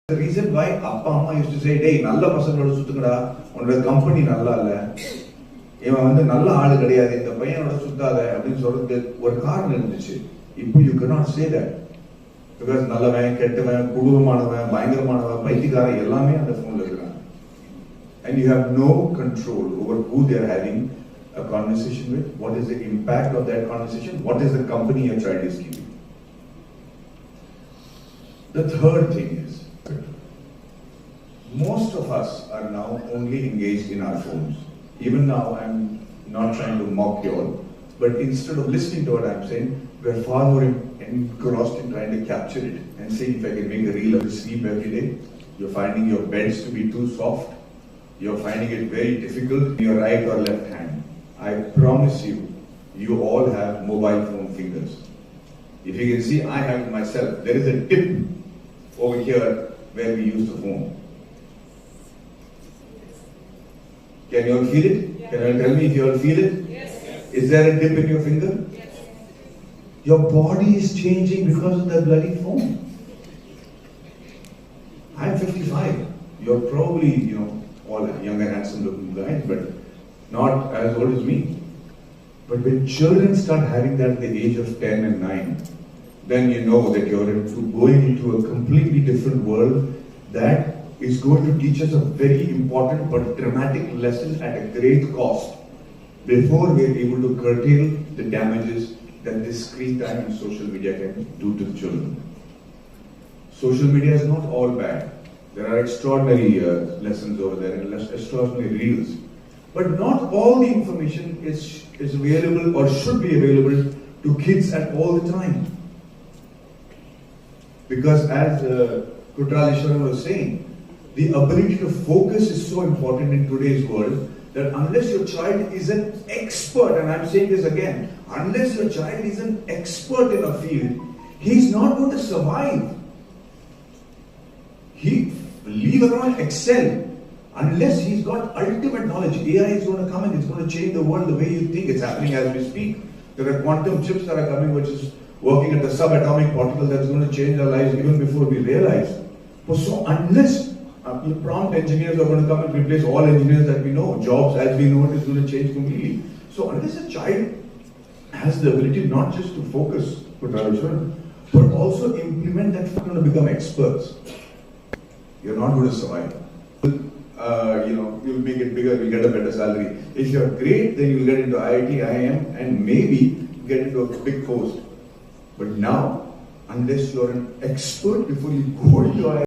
The reason why Appa Amma used to say, "Hey, nalla pasangaloda suthungada, unoda company nalla illa. இவன் வந்து நல்ல ஆளு கிடையாது, இந்த பையனோட சுத்தாத அப்படின்னு சொல்றது ஒரு காரணம் இருந்துச்சு. இப்போ you cannot say that. Because நல்லவன், கெட்டவன், கொடூரமானவன், பயங்கரமானவன், பைத்தியக்காரன் எல்லாமே அந்த போன்ல இருக்காங்க. And you have no control over who they are having a conversation with, what is the impact of that conversation, what is the company your child is keeping. The third thing is, most of us are now only engaged in our phones. Even now, I'm not trying to mock you all, but instead of listening to what I'm saying, we're far more engrossed in trying to capture it and saying, if I can make a reel of sleep every day. You're finding your beds to be too soft. You're finding it very difficult in your right or left hand. I promise you, you all have mobile phone fingers. If you can see, I have it myself. There is a tip over here where we use the phone. Can you all feel it? Yeah. Can you tell me if you all feel it? Yes. Is there a dip in your finger? Yes. Your body is changing because of that bloody phone. I'm 55. You're probably, all young and handsome looking guys, but not as old as me. But when children start having that at the age of 10 and 9, then you know that you're going into a completely different world that is going to teach us a very important but dramatic lesson at a great cost before we're able to curtail the damages that this screen time and social media can do to the children. Social media is not all bad. There are extraordinary lessons over there and extraordinary reels. But not all the information is available or should be available to kids at all the time. Because as Kutralishwaran was saying, the ability to focus is so important in today's world that unless your child is an expert, and I'm saying this again, unless your child is an expert in a field, he's not going to survive. Leave alone excel. Unless he's got ultimate knowledge, AI is going to come and it's going to change the world the way you think. It's happening as we speak. There are quantum chips that are coming which is working at the subatomic particle that's going to change our lives even before we realize. So unless prompt engineers are going to come and replace all engineers that we know, jobs as we know it is going to change completely. So unless a child has the ability not just to focus, but also implement that, they're going to become experts. You're not going to survive. You'll make it bigger, you'll get a better salary. If you're great, then you'll get into IIT, IIM, and maybe get into a big post. But now, unless you're an expert before you go into IIT,